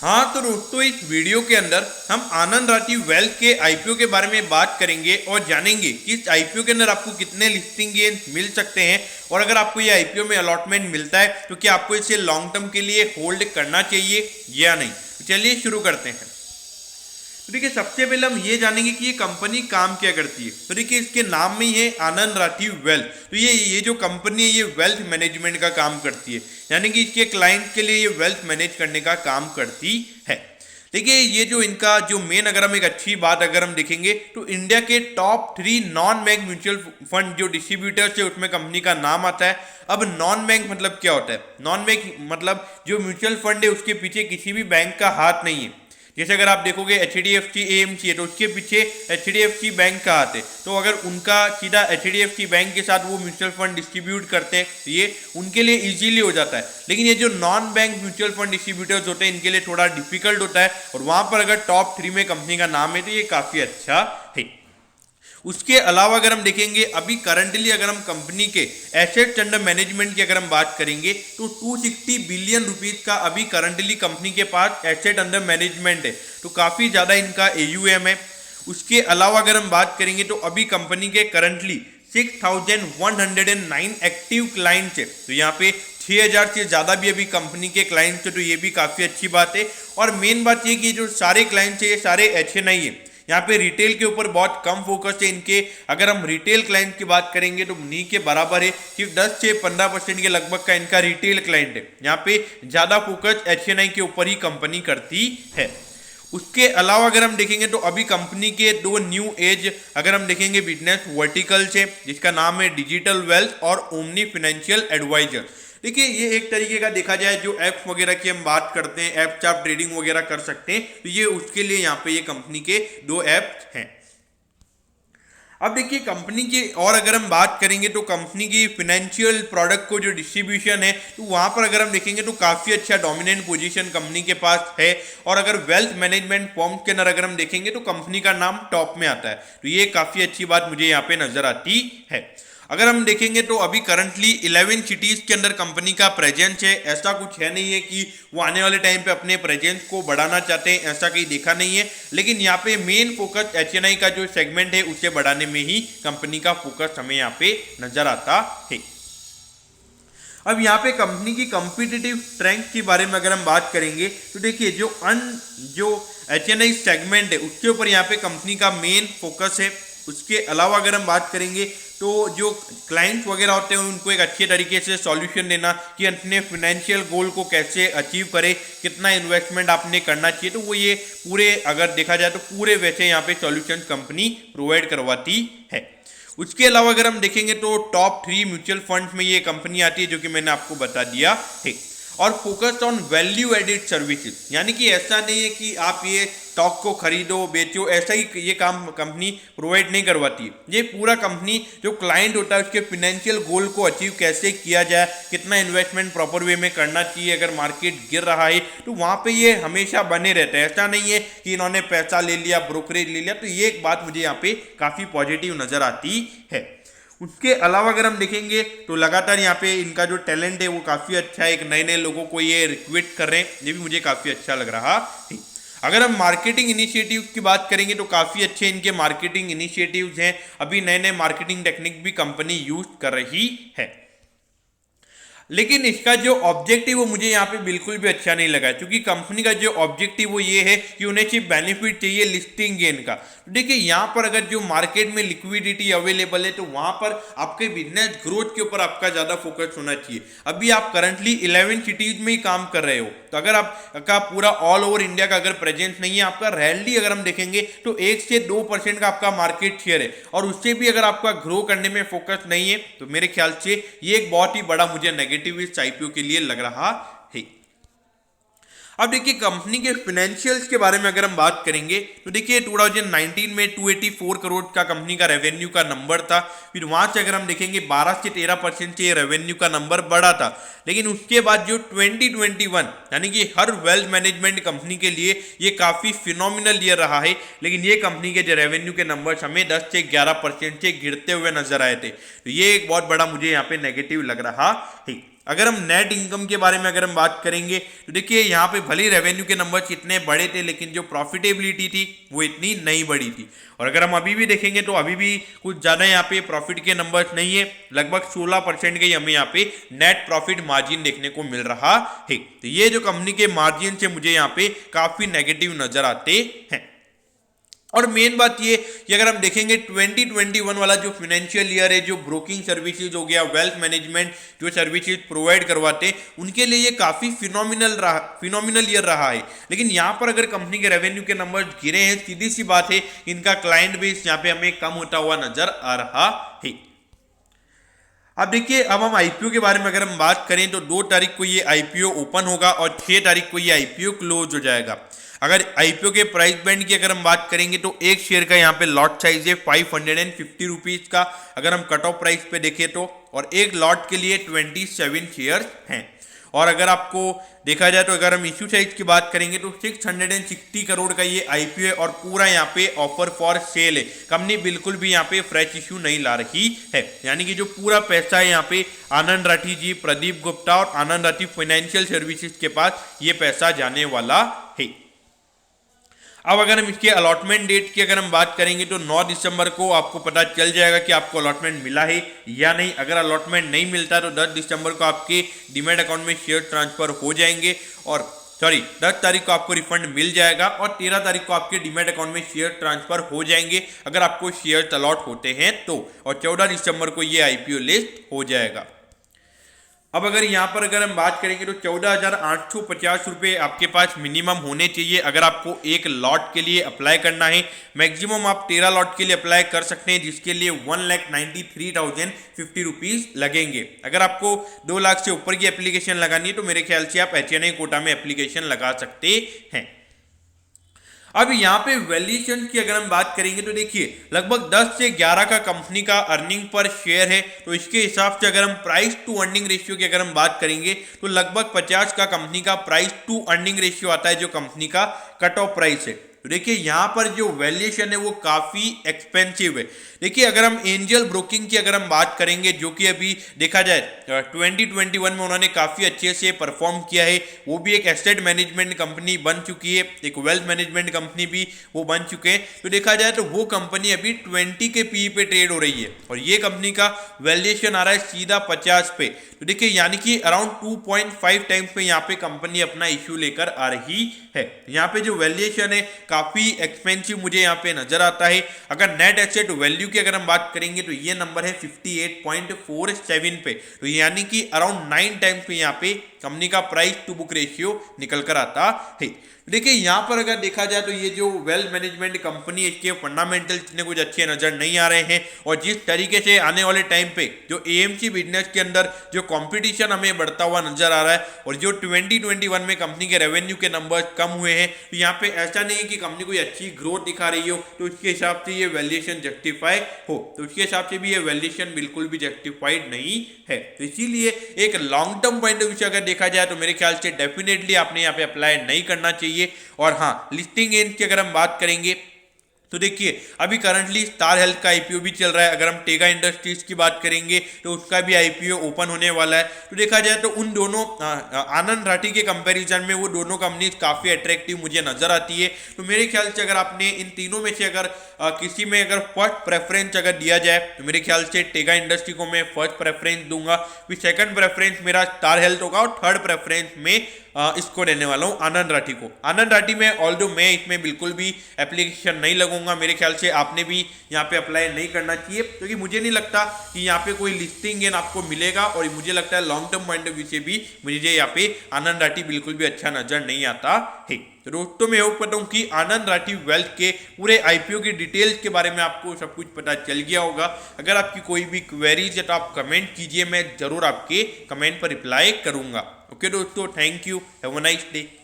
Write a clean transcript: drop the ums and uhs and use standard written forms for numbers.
हाँ तो दोस्तों, इस वीडियो के अंदर हम आनंद राठी वेल्थ के आईपीओ के बारे में बात करेंगे और जानेंगे कि इस आईपीओ के अंदर आपको कितने लिस्टिंग गेन मिल सकते हैं, और अगर आपको ये आईपीओ में अलॉटमेंट मिलता है तो क्या आपको इसे लॉन्ग टर्म के लिए होल्ड करना चाहिए या नहीं। तो चलिए शुरू करते हैं। तो देखिए, सबसे पहले हम ये जानेंगे कि ये कंपनी काम क्या करती है। तो देखिए, इसके नाम में ही है आनंद राठी वेल्थ। तो ये जो कंपनी है ये वेल्थ मैनेजमेंट का काम करती है, यानी कि इसके क्लाइंट के लिए ये वेल्थ मैनेज करने का काम करती है। देखिए, ये जो इनका जो मेन, अगर हम एक अच्छी बात अगर हम देखेंगे तो इंडिया के top 3 non bank mutual fund जो डिस्ट्रीब्यूटर्स है उसमें कंपनी का नाम आता है। अब नॉन बैंक मतलब क्या होता है? नॉन बैंक मतलब जो म्यूचुअल फंड है उसके पीछे किसी भी बैंक का हाथ नहीं है। जैसे अगर आप देखोगे HDFC AMC है तो उसके पीछे HDFC बैंक का हाथ है। तो अगर उनका सीधा HDFC बैंक के साथ वो म्यूचुअल फंड डिस्ट्रीब्यूट करते हैं तो ये उनके लिए इजीली हो जाता है। लेकिन ये जो non bank mutual fund distributors होते हैं इनके लिए थोड़ा डिफिकल्ट होता है, और वहां पर अगर टॉप 3 में कंपनी का नाम है तो ये काफी अच्छा है। उसके अलावा अगर हम देखेंगे अभी करंटली अगर हम कंपनी के एसेट्स अंडर मैनेजमेंट की अगर हम बात करेंगे तो 260 बिलियन रुपीज का अभी करंटली कंपनी के पास एसेट अंडर मैनेजमेंट है। तो काफी ज्यादा इनका AUM है। उसके अलावा अगर हम बात करेंगे तो अभी कंपनी के करंटली 6109 एक्टिव क्लाइंट्स है। तो यहाँ पे 6000 से ज्यादा भी अभी कंपनी के क्लाइंट्स है, तो ये भी काफी अच्छी बात है। और मेन बात ये कि जो सारे क्लाइंट्स है ये सारे HNI है। यहाँ पे रिटेल के ऊपर बहुत कम फोकस है इनके। अगर हम रिटेल क्लाइंट की बात करेंगे तो नी के बराबर है, सिर्फ 10 से 15% के लगभग का इनका रिटेल क्लाइंट है। यहाँ पे ज्यादा फोकस HNI के ऊपर ही कंपनी करती है। उसके अलावा अगर हम देखेंगे तो अभी कंपनी के 2 न्यू एज अगर हम देखेंगे बिजनेस वर्टिकल्स है, जिसका नाम है डिजिटल वेल्थ और ओमनी फाइनेंशियल एडवाइजर। देखिए, ये एक तरीके का देखा जाए जो ऐप्स वगैरह की हम बात करते हैं, ऐप्स आप ट्रेडिंग वगैरह कर सकते हैं, तो ये उसके लिए यहाँ पे ये कंपनी के 2 ऐप्स हैं। अब देखिए, कंपनी की और अगर हम बात करेंगे तो कंपनी की फाइनेंशियल प्रोडक्ट को जो डिस्ट्रीब्यूशन है तो वहां पर अगर हम देखेंगे तो काफी अच्छा डोमिनेंट पोजीशन कंपनी के पास है। और अगर वेल्थ मैनेजमेंट फॉर्म के अंदर अगर हम देखेंगे तो कंपनी का नाम टॉप में आता है। तो ये काफी अच्छी बात मुझे यहाँ पे नजर आती है। अगर हम देखेंगे तो अभी करंटली 11 सिटीज के अंदर कंपनी का प्रेजेंस है। ऐसा कुछ है नहीं है कि वो आने वाले टाइम पे अपने प्रेजेंस को बढ़ाना चाहते हैं, ऐसा कहीं देखा नहीं है। लेकिन यहाँ पे मेन फोकस HNI का जो सेगमेंट है उसे बढ़ाने में ही कंपनी का फोकस हमें यहाँ पे नजर आता है। अब यहाँ पे कंपनी की कॉम्पिटिटिव स्ट्रेंथ के बारे में अगर हम बात करेंगे तो देखिए, जो HNI सेगमेंट है उसके ऊपर यहाँ पे कंपनी का मेन फोकस है। उसके अलावा अगर हम बात करेंगे तो जो क्लाइंट्स वगैरह होते हैं उनको एक अच्छे तरीके से सॉल्यूशन देना कि अपने फाइनेंशियल गोल को कैसे अचीव करें, कितना इन्वेस्टमेंट आपने करना चाहिए, तो वो ये पूरे अगर देखा जाए तो पूरे वैसे यहाँ पे सॉल्यूशन कंपनी प्रोवाइड करवाती है। उसके अलावा अगर हम देखेंगे तो टॉप 3 म्यूचुअल फंड्स में ये कंपनी आती है, जो कि मैंने आपको बता दिया है। और focused on value added services, यानी कि ऐसा नहीं है कि आप ये स्टॉक को खरीदो बेचो, ऐसा ही ये काम कंपनी प्रोवाइड नहीं करवाती है। ये पूरा कंपनी जो क्लाइंट होता है उसके फाइनेंशियल गोल को अचीव कैसे किया जाए, कितना इन्वेस्टमेंट प्रॉपर वे में करना चाहिए, अगर मार्केट गिर रहा है तो वहां पे ये हमेशा बने रहते हैं। ऐसा नहीं है कि इन्होंने पैसा ले लिया, ब्रोकरेज ले लिया। तो ये एक बात मुझे यहाँ पे काफी पॉजिटिव नजर आती है। उसके अलावा अगर हम देखेंगे तो लगातार यहाँ पे इनका जो टैलेंट है वो काफ़ी अच्छा है। एक नए नए लोगों को ये रिक्रूट कर रहे हैं, ये भी मुझे काफ़ी अच्छा लग रहा है। अगर हम मार्केटिंग इनिशिएटिव की बात करेंगे तो काफ़ी अच्छे इनके मार्केटिंग इनिशिएटिव्स हैं। अभी नए नए मार्केटिंग टेक्निक भी कंपनी यूज कर रही है। लेकिन इसका जो ऑब्जेक्टिव वो मुझे यहाँ पे बिल्कुल भी अच्छा नहीं लगा, क्योंकि कंपनी का जो ऑब्जेक्टिव वो ये है कि उन्हें सिर्फ बेनिफिट चाहिए लिस्टिंग गेन का। देखिए, यहाँ पर अगर जो मार्केट में लिक्विडिटी अवेलेबल है तो वहां पर आपके बिजनेस ग्रोथ के ऊपर आपका ज्यादा फोकस होना चाहिए। अभी आप करंटली 11 सिटीज में ही काम कर रहे हो, तो अगर आपका पूरा ऑल ओवर इंडिया का अगर प्रेजेंस नहीं है, आपका रैली अगर हम देखेंगे तो 1 से 2% का आपका मार्केट शेयर है, और उससे भी अगर आपका ग्रो करने में फोकस नहीं है तो मेरे ख्याल से ये एक बहुत ही बड़ा मुझे नेगेटिव इस IPO के लिए लग रहा है। अब देखिए, कंपनी के फाइनेंशियल्स के बारे में अगर हम बात करेंगे तो देखिए 2019 में 284 करोड़ का कंपनी का रेवेन्यू का नंबर था। फिर वहां से अगर हम देखेंगे 12 से 13% से ये रेवेन्यू का नंबर बढ़ा था। लेकिन उसके बाद जो 2021 यानी कि हर वेल्थ मैनेजमेंट कंपनी के लिए ये काफी फिनोमिनल ईयर रहा है। लेकिन ये कंपनी के जो रेवेन्यू के नंबर हमें 10 से 11% से गिरते हुए नजर आए थे। तो ये एक बहुत बड़ा मुझे यहाँ पे नेगेटिव लग रहा है। अगर हम नेट इनकम के बारे में अगर हम बात करेंगे तो देखिए यहाँ पे भले रेवेन्यू के नंबर्स इतने बड़े थे लेकिन जो प्रॉफिटेबिलिटी थी वो इतनी नहीं बड़ी थी। और अगर हम अभी भी देखेंगे तो अभी भी कुछ ज़्यादा यहाँ पे प्रॉफिट के नंबर्स नहीं है, लगभग 16% के हमें यहाँ पे नेट प्रॉफिट मार्जिन देखने को मिल रहा है। तो ये जो कंपनी के मार्जिन से मुझे यहाँ पे काफ़ी नेगेटिव नजर आते हैं। और मेन बात ये कि अगर हम देखेंगे 2021 वाला जो फाइनेंशियल ईयर है, जो ब्रोकिंग सर्विसेज हो गया, वेल्थ मैनेजमेंट जो सर्विसेज प्रोवाइड करवाते उनके लिए ये काफ़ी फिनोमिनल ईयर रहा है। लेकिन यहाँ पर अगर कंपनी के रेवेन्यू के नंबर गिरे हैं, सीधी सी बात है इनका क्लाइंट बेस यहाँ पे हमें कम होता हुआ नजर आ रहा है। अब देखिए, अब हम आईपीओ के बारे में अगर हम बात करें तो 2 तारीख को ये आईपीओ ओपन होगा और 6 तारीख को ये आईपीओ क्लोज हो जाएगा। अगर आईपीओ के प्राइस बैंड की अगर हम बात करेंगे तो एक शेयर का यहाँ पे लॉट साइज है 550 रुपीज का अगर हम कट ऑफ प्राइस पे देखें तो, और एक लॉट के लिए 27 शेयर हैं। और अगर आपको देखा जाए तो अगर हम इश्यू साइज की बात करेंगे तो 660 करोड़ का ये आईपीओ है और पूरा यहाँ पे ऑफर फॉर सेल है। कंपनी बिल्कुल भी यहाँ पे फ्रेश इश्यू नहीं ला रही है, यानी कि जो पूरा पैसा है यहाँ पे आनंद राठी जी, प्रदीप गुप्ता और आनंद राठी फाइनेंशियल सर्विसेज के पास ये पैसा जाने वाला है। अब अगर हम इसके अलॉटमेंट डेट की अगर हम बात करेंगे तो 9 दिसंबर को आपको पता चल जाएगा कि आपको अलॉटमेंट मिला है या नहीं। अगर अलॉटमेंट नहीं मिलता तो 10 दिसंबर को आपके डीमैट अकाउंट में शेयर ट्रांसफर हो जाएंगे और 10 तारीख को आपको रिफंड मिल जाएगा और 13 तारीख को आपके डीमैट अकाउंट में शेयर ट्रांसफर हो जाएंगे अगर आपको शेयर अलॉट होते हैं तो, और 14 दिसंबर को ये आईपीओ लिस्ट हो जाएगा। अब अगर यहाँ पर अगर हम बात करेंगे तो 14,850 रुपये आपके पास मिनिमम होने चाहिए अगर आपको एक लॉट के लिए अप्लाई करना है। मैक्सिमम आप 13 लॉट के लिए अप्लाई कर सकते हैं जिसके लिए 1,93,050 रुपीज़ लगेंगे। अगर आपको 2 लाख से ऊपर की एप्लीकेशन लगानी है तो मेरे ख्याल से आप HNI कोटा में एप्लीकेशन लगा सकते हैं। अब यहाँ पे वैल्यूएशन की अगर हम बात करेंगे तो देखिए लगभग 10 से 11 का कंपनी का अर्निंग पर शेयर है, तो इसके हिसाब से अगर हम प्राइस टू अर्निंग रेशियो की अगर हम बात करेंगे तो लगभग 50 का कंपनी का प्राइस टू अर्निंग रेशियो आता है जो कंपनी का कट ऑफ प्राइस है। तो देखिए यहाँ पर जो वैल्यूएशन है वो काफ़ी एक्सपेंसिव है। देखिए अगर हम एंजल ब्रोकिंग की अगर हम बात करेंगे जो कि अभी देखा जाए 2021 में उन्होंने काफ़ी अच्छे से परफॉर्म किया है, वो भी एक एसेट मैनेजमेंट कंपनी बन चुकी है, एक वेल्थ मैनेजमेंट कंपनी भी वो बन चुके हैं। तो देखा जाए तो वो कंपनी अभी 20 के पी पे ट्रेड हो रही है और ये कंपनी का वैल्यूएशन आ रहा है सीधा 50 पे। तो देखिए यानी कि अराउंड 2.5 टाइम्स पे यहाँ पे कंपनी अपना इश्यू लेकर आ रही है। यहाँ पे जो वैल्यूएशन है काफ़ी एक्सपेंसिव मुझे यहाँ पे नजर आता है। अगर नेट एसेट वैल्यू की अगर हम बात करेंगे तो ये नंबर है 58.47 पे, तो यानी कि अराउंड 9 टाइम्स पे यहाँ पे कंपनी का प्राइस टू बुक रेशियो निकल कर आता है। देखिए यहाँ पर अगर देखा जाए तो ये जो वेल्थ मैनेजमेंट कंपनी है इसके फंडामेंटल्स इतने कुछ अच्छे नजर नहीं आ रहे हैं और जिस तरीके से आने वाले टाइम पे जो एएमसी बिजनेस के अंदर जो कंपटीशन हमें बढ़ता हुआ नजर आ रहा है और जो 2021 में कंपनी के रेवेन्यू के नंबर कम हुए हैं, तो यहाँ पे ऐसा नहीं है कि कंपनी कोई अच्छी ग्रोथ दिखा रही हो तो उसके हिसाब से ये वैल्यूएशन जस्टिफाई हो, तो उसके हिसाब से भी ये वैल्यूएशन बिल्कुल भी जस्टिफाइड नहीं है। तो इसीलिए एक long term point of view से अगर देखा जाए तो मेरे ख्याल से डेफिनेटली आपने यहाँ पे अप्लाई नहीं करना चाहिए। और हाँ, लिस्टिंग एज की अगर हम बात करेंगे तो देखिए अभी करंटली स्टार हेल्थ का आईपीओ भी चल रहा है। अगर हम टेगा इंडस्ट्रीज की बात करेंगे तो उसका भी आईपीओ ओपन होने वाला है। तो देखा जाए तो उन दोनों आनंद राठी के कंपैरिजन में वो दोनों कंपनीज काफ़ी अट्रैक्टिव मुझे नजर आती है। तो मेरे ख्याल से अगर आपने इन तीनों में से अगर किसी में अगर फर्स्ट प्रेफरेंस अगर दिया जाए तो मेरे ख्याल से टेगा इंडस्ट्री को मैं फर्स्ट प्रेफरेंस दूंगा, फिर सेकंड प्रेफरेंस मेरा स्टार हेल्थ होगा और थर्ड प्रेफरेंस में इसको देने वाला हूँ आनंद राठी को। आनंद राठी में ऑल्दो मैं इसमें बिल्कुल भी एप्लीकेशन नहीं लगूंगा, मेरे ख्याल से आपने भी यहाँ पे अप्लाई नहीं करना चाहिए क्योंकि मुझे नहीं लगता कि यहाँ पे कोई लिस्टिंग गेन आपको मिलेगा और मुझे लगता है long term point of view से भी मुझे यहाँ पे आनंद राठी बिल्कुल भी अच्छा नजर नहीं आता है। तो दोस्तों मैं होप करता हूँ कि आनंद राठी वेल्थ के पूरे आईपीओ की डिटेल्स के बारे में आपको सब कुछ पता चल गया होगा। अगर आपकी कोई भी क्वेरीज है तो आप कमेंट कीजिए, मैं जरूर आपके कमेंट पर रिप्लाई करूंगा। ओके दोस्तों, thank you, have a nice day.